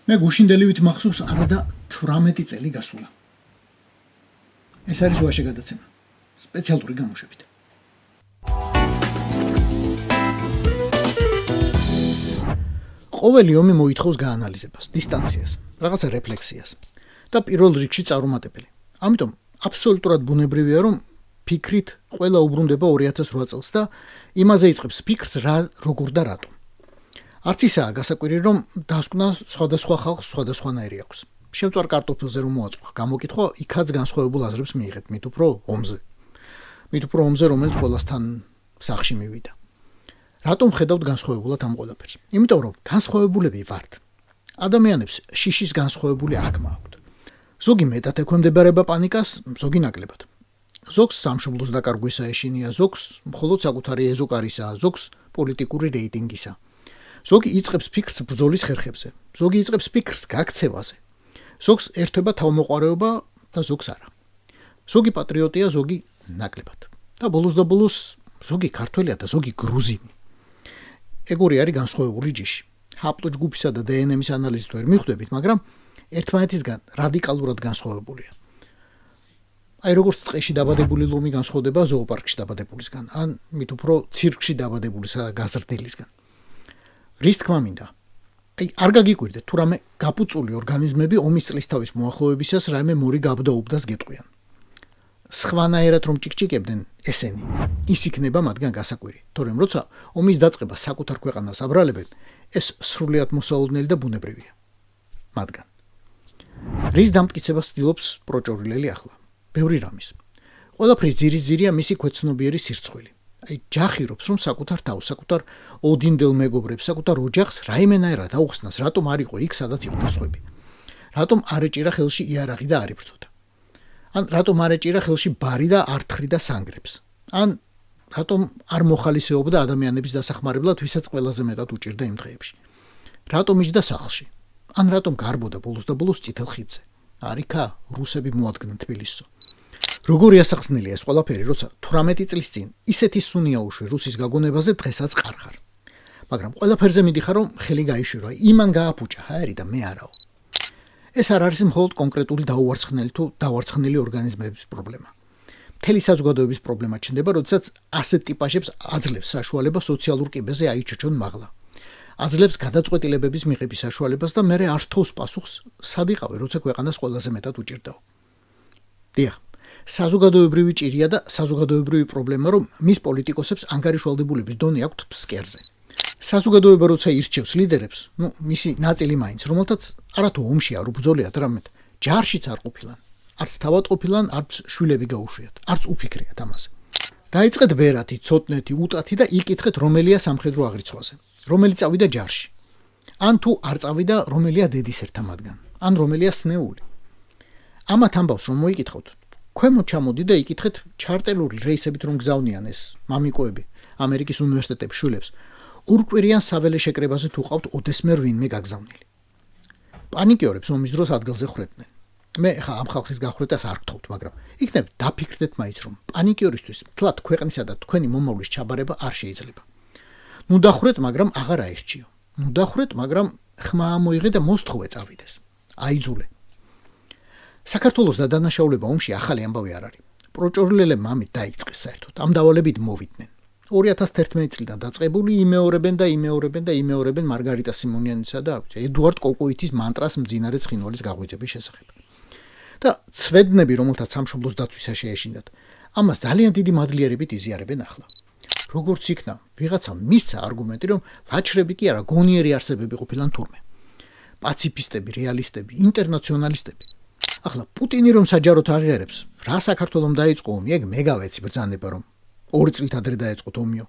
მე გუშინდელივით მახსოვს არადა 18 წელი გასულა. ეს არის ვაშე გადაცემა. სპეციალური გამოშვებით. ყოველი ომი მოითხოვს გაანალიზებას, დისტანციას, რაღაცა რეფლექსიას და პირველ რიგში წარუმატებელი. ამიტომ აბსოლუტურად ბუნებრივია, რომ ფიქრით ყველა უბრუნდება 2008 წელს და იმაზე იწყებს ფიქრს რა როგორ და რატომ. არც ისაა გასაკვირი, რომ დასკვნა სხვადასხვა ხალხს სხვადასხვანაირი აქვს. შევწვარ კარტოფილზე რომ მოაწყვა, გამოკითხვა იქაც განსხვავებულ აზრებს მიიღეთ, მით უფრო ომზე, რომელიც ყველასთან სახში მივიდა. რატომ ხედავთ განსხვავებულად ამ ყველაფერს? იმიტომ რომ განსხვავებულები ვართ. ადამიანებს შიშის განსხვავებული აღქმა აქვთ. ზოგი მეტად ექვემდებარება პანიკას, ზოგი ნაკლებად. ზოგს სამშობლოს დაკარგვისა ეშინია, ზოგს მხოლოდ საკუთარი ეზოკარისა, ზოგს პოლიტიკური რეიტინგისა. ზოგი იწყებს ფიქრს ბრძოლის ხერხებზე, ზოგი იწყებს ფიქრს გაქცევაზე. ზოგს ერთვება თავმოყვარეობა და ზოგს არა. ზოგი პატრიოტია, ზოგი ნაკლებად. და ბოლოს ზოგი ქართველია და ზოგი გრუზინი. ეგორი არის განსხვავებული ჯიში. ჰაპტოჯგუფისა და დნმ-ის ანალიზით ვერ მიხვდებით, მაგრამ ერთმანეთისგან რადიკალურად განსხვავებულია. აი როგორც ტყეში დაბადებული ლომი განსხვავდება ზოოპარკში დაბადებულისგან, ან მით უფრო ცირკში დაბადებულისა და გაზრდილისგან. რის თქმა მინდა? აი არ გაგიკვირდეთ თუ რამე გაფუწული ორგანიზმები ომის წლისთავის მოახლოებისას რაიმე მორი გაბდაუბდას გეტყვიან. სხვანაირად რომ ჭიკჭიკებდნენ ესენი, ის იქნება მათგან გასაკვირი, თორემ როცა ომის დაწყებას საკუთარ ქვეყანას აბრალებენ, ეს სრულიად მოსაოდნელი და ბუნებრივია. მათგან. რის დამტკიცებას ცდილობს პროჭორილელი ახლა? ბევრი რამის. ყველაფრის ძირია მისი ქვეცნობიერი სირცხვილი. აი ჯახირობს რომ საკუთარ თავს, საკუთარ ოდინდელ მეგობრებს, საკუთარ ოჯახს რაიმენაირად აუხსნას, რატომ არ იყო იქ, სადაც იყვნენ სხვები. რატომ არ ეჭირა ხელში იარაღი და არ იბრძოდა. ან რატომ არ ეჭირა ხელში ბარი და არ თხრიდა სანგრებს. ან რატომ არ მოხალისეობდა ადამიანების დასახმარებლად, ვისაც ყველაზე მეტად უჭირდა იმ დღეებში. რატომ იჯდა სახლში? ან რატომ გარბოდა ბოლოს წითელ ხიდზე? არიქა რუსები მოადგნენ თბილისსო. როგორი ასახსნელია ეს ყველაფერი, როცა 18 წლის წინ ისეთი სუნია უშვი რუსის გაგონებაზე დღესაც ყარხარ. მაგრამ ყველაფერზე მიდიხარ რომ ხელი გაიშვირო, იმან გააფუჭა ჰაერი და მე არაო. ეს არ არის მხოლოდ კონკრეტული დაუვარცხნელი თუ დავარცხნელი ორგანიზმების პრობლემა. მთელი საზოგადოების პრობლემა ჩნდება, როდესაც ასეთ ტიპაჟებს აძლევს საშუალება სოციალურ კიბეზე აიჩოჩონ მაღლა. აძლევს გადაწყვეტილებების მიღების საშუალებას და მერე არ თხოვს პასუხს, სად იყავი, როცა ქვეყანას ყველაზე მეტად უჭირდაო. დიახ, საზოგადოებრივი ჭირია და საზოგადოებრივი პრობლემა, რომ მის პოლიტიკოსებს ანგარიშვალდებულების დონე აქვთ ფსკერზე. საზოგადოება როცა ირჩევს ლიდერებს, მისი ნაწილი მაინც, რომელთაც არათუ ომში არ უბრძოლიათ, რამეთ ჯარშიც არ ყოფილან, არც თავად ყოფილან, არც შვილები გაუშვიათ, არც უფიქრიათ ამაზე. დაიწყეთ ბერათი, ცოტნეთი, უტათი და იკითხეთ რომელია სამხედრო აღრიცხვაზე, რომელი წავიდა ჯარში. ან თუ არ წავიდა, რომელია დედის ერთა მათგან, ან რომელია სნეული. ამათ ამბავს რომ მოიკითხოთ, ქვემოთ ჩამოდი და იკითხეთ ჩარტელური რეისებით რომ გზავნიან ეს მამიკოები ამერიკის უნივერსიტეტების შვილებს. ორკვირიან საველე შეკრებაზე თუ ყავთ ოდესმე ვინმე გაგზავნილი. პანიკიორებს ომის დროს ადგილზე ხრედნენ. მე ხა ამ ხალხის გახრეტას არ გთხოვთ, მაგრამ იქნებ დაფიქრდეთ მაინც რომ პანიკიორისთვის თლად ქვეყნისა და თქვენი მომავლის ჩაბარება არ შეიძლება. ნუ დახრეთ, მაგრამ აღარ აირჩიო. ნუ დახრეთ, მაგრამ ხმა ამოიღე და მოსთხოვე წავიდეს. აიძულე. საქართველოს და დანაშაულება ომში ახალი ამბავი არ არის. პროჭორილელებმა ამით დაიწყეს საერთოდ. ამ დავალებით მოვიდნენ. 2011 წლიდან დაწყებული იმეორებენ მარგარიტა სიმონიანისა და ედუარდ კოკოიტის მანტრას მძინარე ცხინვალის გაღვიძების შესახებ. და ცვედნები, რომელთაც სამშობლოს დაცვისა შეეშინდათ, ამას ძალიან დიდი მადლიერებით იზიარებენ ახლა. როგორც იქნა, ვიღაცამ მისცა არგუმენტი, რომ ლაჩრები კი არა, გონიერი არსებები ყოფილან თურმე. პაციფისტები, რეალისტები, ინტერნაციონალისტები. ახლა პუტინი რომ საჯაროდ აღიარებს, რა საქართველოს დაიწყო ომი, ეგ მე გავეცი ბრძანება რომ 2 წლით ადრე დაეწყოთ ომიო.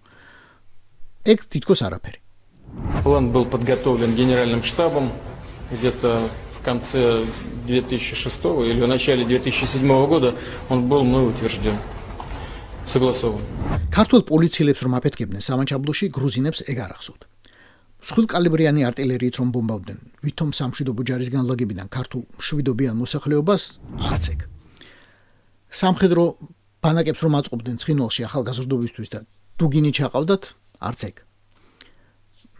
ეგ თითქოს арაფერი. План был подготовлен генеральным штабом где-то в конце 2006 или в начале 2007 года он был мной утвержден. Согласован. ქართულ პოლიციელებს რომ აფეთქებდნენ სამაჩაბლოში, გრუზინებს ეგ არ ახსოვთ. მსხვილკალიბრიანი артиლერიით რომ ბომბავდნენ ვითომ სამშვიდობო ჯარის განლაგებიდან ქართულ მშვიდობიან მოსახლეობას, არც ეგ. სამხედრო ბანაკებს რომ აწყობდნენ ცხინვალში ახალგაზრდობისთვის და დუგინი ჩაყავდათ, არც ეგ.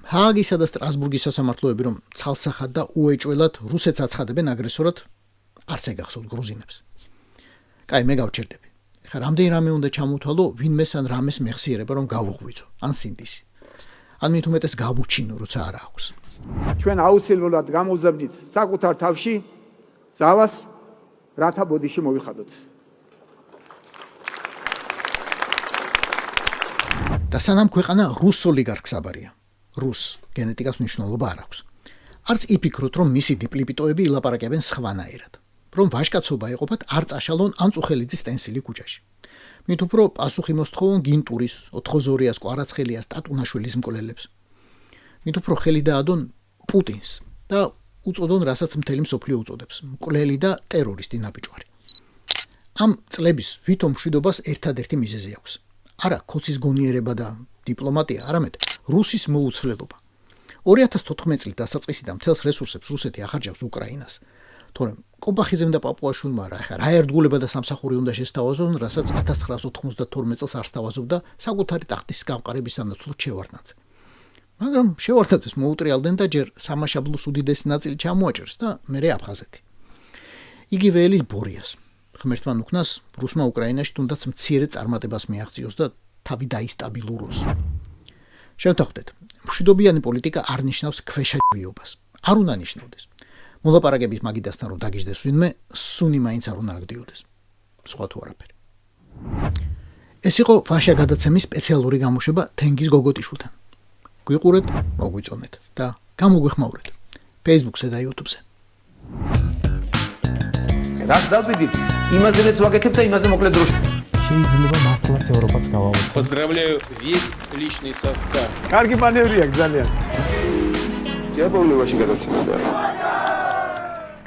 ჰააგისა და სტრასბურგის სასამართლოები რომ ცალსახად და უეჭველად რუსეთს აცხადებენ აგრესორად, არც ეგახსოვთ გრუზინებს. კაი, მე გავჩერდები. ეხლა რამდენი რამე უნდა ჩამოთვალო, ვინმეს ან რამეს მეხსიერება რომ გავუღვიძო, ან სინდისი. ან მით უმეტეს გავუჩინო, როცა არა აქვს. ჩვენ აუცილებლად გამოვზებდით საკუთარ თავში ძალას, რათა ბოდიში მოვიხადოთ. და სანამ ქვეყანა რუს ოლიგარქს აბარია, რუს გენეტიკას მნიშვნელობა არ აქვს. არც იფიქროთ, რომ მისი დიპლიპიტოები ილაპარაკებენ სხვანაირად, რომ ვაჟკაცობა ეყოფათ არ წაშალონ ან წუხელიძის სტენსილი ქუჩაში. მით უფრო პასუხი მოსთხოვონ გინტურის, ოთხოზორიას, კვარაცხელიას, ტატუნაშვილის მკვლელებს. მით უფრო ხელი დაადონ პუტინს და უწოდონ, რასაც მთელი მსოფლიო უწოდებს, მკვლელი და ტერორისტი ნაბიჯვარი. ამ წლების ვითომ მშვიდობას ერთადერთი მიზეზი აქვს. არა ქოცის გონიერება და დიპლომატია, არამედ რუსის მოუცვლელობა. 2014 წლის დასაწყისიდან მთელს რესურსებს რუსეთი ახარჯავს უკრაინას. თორემ კობახიძემ და პაპუაშვილმა რა ერთგულება და სამსახური უნდა შესთავაზონ, რასაც 1992 წელს არ სთავაზობდა საკუთარი ტახტის გამყარების სანაცვლოდ შევარდნაძე. მაგრამ შევარდნაძეს მოუტრიალდნენ და ჯერ სამაშაბლოს უდიდესი ნაწილი ჩამოაჭერს და მერე აფხაზეთი. იგივე ელის ბორიას ღმერთმა უკნას რუსმა უკრაინაში თუნდაც მცირე წარმატებას მიაღწიოს და თავი დაისტაბილუროს. შევთანხმდეთ, მშვიდობიანი პოლიტიკა არ ნიშნავს ქვეშაჭრიობას. არ უნდა ნიშნავდეს. მოლაპარაკების მაგიდასთან რომ დაგიждდეს ვინმე, სუნი მაინც არ უნდა აგდიოდეს. სხვა თუ არაფერი. ეს იყო ვაშა გადაცემის სპეციალური გამოშვება თენგიზ გოგოტიშვილთან. გვიყურეთ, მოგვიწონეთ და გამოგვეხმაურეთ Facebook-ზე და YouTube-ზე. რაც დავიდით, იმაზეც ვაკეთებ და იმაზე მოკლედ დროში. შეიძლება მართლაც ევროპას გავავოთ. Поздравляю весь личный состав. კარგი მანევრია ძალიან. Я помню, очень гадаться надо.